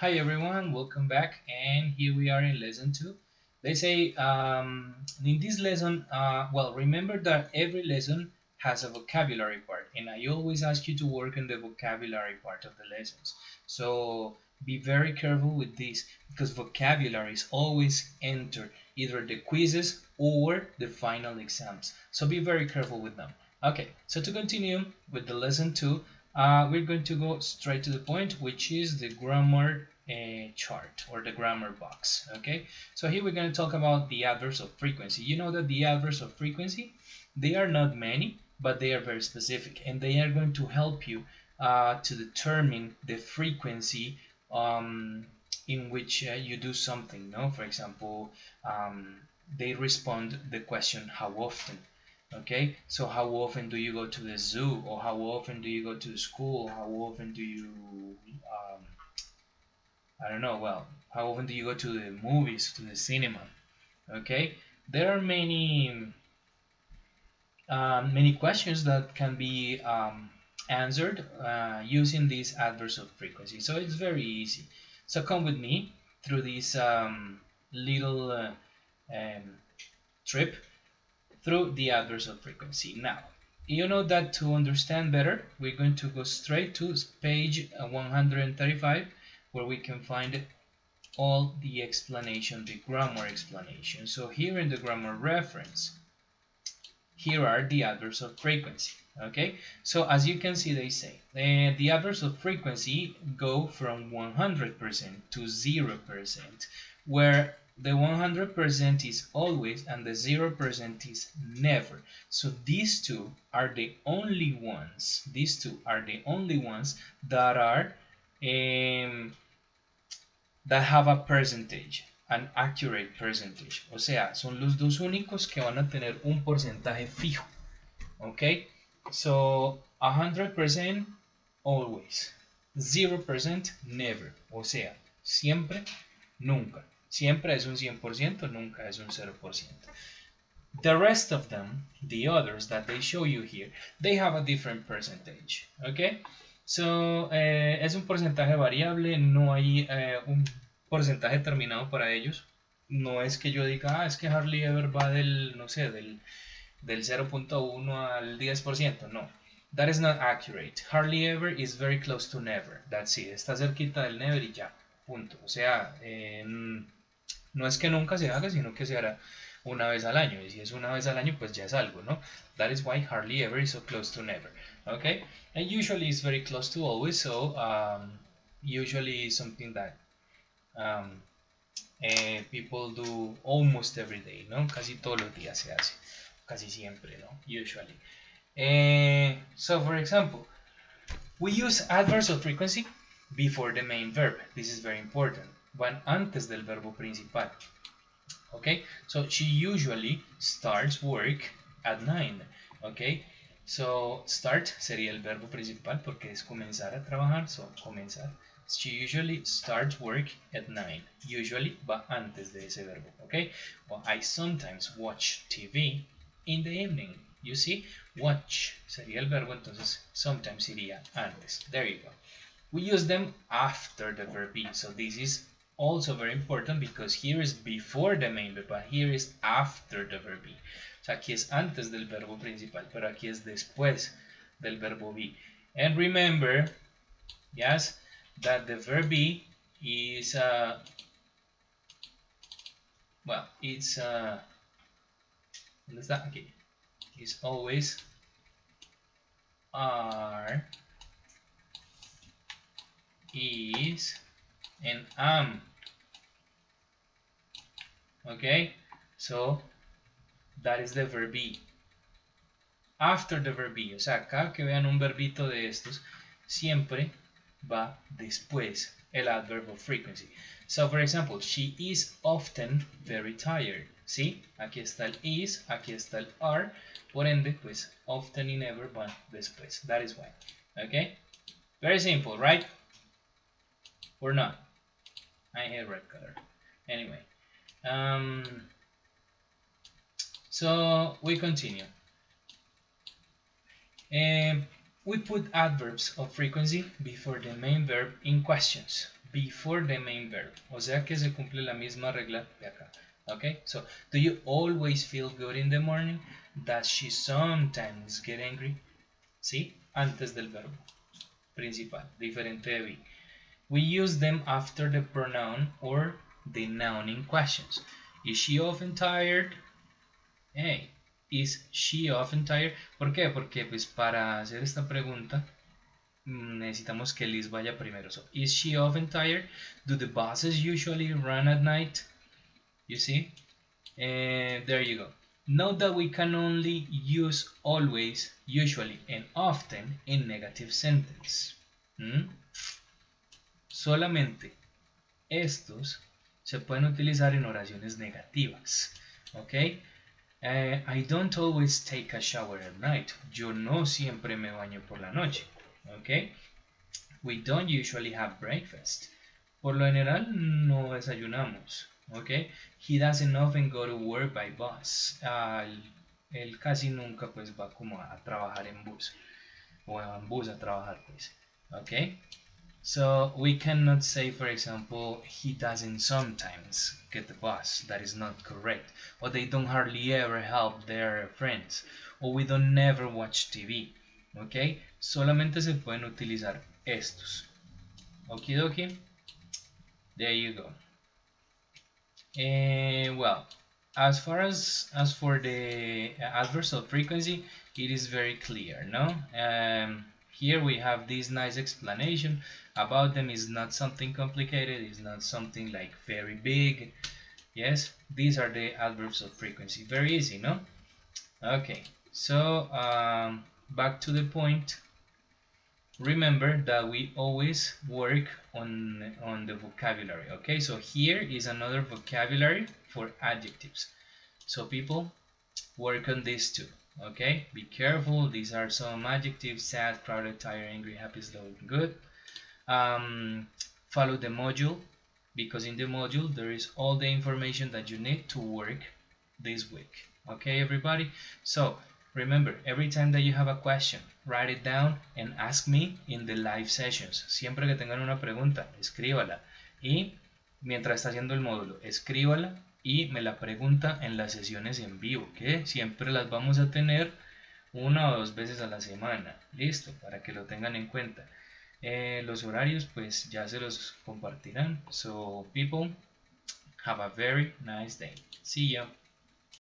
Hi everyone, welcome back, and here we are in lesson 2. They say in this lesson, remember that every lesson has a vocabulary part, and I always ask you to work on the vocabulary part of the lessons. So be very careful with this because vocabulary is always entered either the quizzes or the final exams. So be very careful with them. Okay, so to continue with the lesson 2, we're going to go straight to the point, which is the grammar chart or the grammar box. Okay, so here we're going to talk about the adverbs of frequency. You know that the adverbs of frequency, they are not many, but they are very specific, and they are going to help you to determine the frequency in which you do something. No, for example, they respond the question how often. Okay, so how often do you go to the zoo, or how often do you go to school, how often do you I don't know, well, how often do you go to the movies, to the cinema? Okay, there are many questions that can be answered using these adverbs of frequency. So it's very easy. So come with me through this little um, trip through the adverbs of frequency. Now, you know that to understand better, we're going to go straight to page 135, where we can find all the explanation, the grammar explanation. So here in the grammar reference, here are the adverbs of frequency. Okay, so as you can see, they say the adverbs of frequency go from 100% to 0%, where the 100% is always and the 0% is never. So these two are the only ones. These two are the only ones that are that have a percentage, an accurate percentage. O sea, son los dos únicos que van a tener un porcentaje fijo. Okay, so 100% always, 0% never. O sea, siempre, nunca. Siempre es un 100%, nunca es un 0%. The rest of them, the others that they show you here, they have a different percentage. Okay, so es un porcentaje variable, no hay un porcentaje determinado para ellos. No es que yo diga, es que hardly ever va del, no sé, del 0.1 al 10%. No, that is not accurate. Hardly ever is very close to never. That's it. Está cerquita del never y ya. Punto. O sea, no es que nunca se haga, sino que se hará una vez al año. Y si es una vez al año, pues ya es algo, ¿no? That is why hardly ever is so close to never. Okay? And usually it's very close to always, so usually something that people do almost every day, ¿no? Casi todos los días se hace. Casi siempre, ¿no? Usually. So for example, we use adverbs of frequency before the main verb. This is very important. Van antes del verbo principal. Okay, so she usually starts work at 9. Okay, so start sería el verbo principal porque es comenzar a trabajar, so comenzar. She usually starts work at 9. Usually va antes de ese verbo. Okay, well, I sometimes watch TV in the evening. You see, watch sería el verbo, entonces sometimes iría antes. There you go. We use them after the verb be, so this is also very important because here is before the main verb, but here is after the verb be. O sea, aquí es antes del verbo principal, pero aquí es después del verbo be. And remember, yes, that the verb be is, it's, ¿dónde está? Okay. It's always are, is, and am. Okay, so that is the verb be. After the verb be, o sea, cada que vean un verbito de estos, siempre va después el adverb of frequency. So, for example, she is often very tired. ¿Sí? Aquí está el is, aquí está el are, por ende, pues, often y never van después. That is why. Okay? Very simple, right? Or not? I hate red color. Anyway. So we continue. We put adverbs of frequency before the main verb in questions. before the main verb. O sea que se cumple la misma regla de acá. Okay, so do you always feel good in the morning? Does she sometimes get angry? ¿Sí? Antes del verbo principal, diferente de be. We use them after the pronoun or the noun in questions. Is she often tired? Hey, is she often tired? ¿Por qué? Porque pues para hacer esta pregunta necesitamos que Liz vaya primero. So, is she often tired? Do the buses usually run at night? You see? And there you go. Note that we can only use always, usually, and often in negative sentence. Solamente estos se pueden utilizar en oraciones negativas. ¿Ok? I don't always take a shower at night. Yo no siempre me baño por la noche. ¿Ok? We don't usually have breakfast. Por lo general no desayunamos. ¿Ok? He doesn't often go to work by bus. Él casi nunca pues va como a trabajar en bus. O en bus a trabajar pues. ¿Ok? So we cannot say, for example, he doesn't sometimes get the bus. That is not correct. Or they don't hardly ever help their friends. Or we don't never watch TV. ¿Ok? Solamente se pueden utilizar estos. Okidoki. There you go. Well, as far as for the adverbs of frequency, it is very clear, no? Here we have this nice explanation about them. Is not something complicated. It's not something like very big. Yes, these are the adverbs of frequency. Very easy, no? Okay, so back to the point. Remember that we always work on the vocabulary. Okay, so here is another vocabulary for adjectives. So people, work on this too. Okay, be careful. These are some adjectives: sad, crowded, tired, angry, happy, slow, good. Follow the module, because in the module there is all the information that you need to work this week. Okay, everybody? So remember, every time that you have a question, write it down and ask me in the live sessions. Siempre que tengan una pregunta, escríbala. Y mientras está haciendo el módulo, escríbala y me la pregunta en las sesiones en vivo, que siempre las vamos a tener una o dos veces a la semana. Listo, para que lo tengan en cuenta. Los horarios pues ya se los compartirán. So people, have a very nice day. See ya.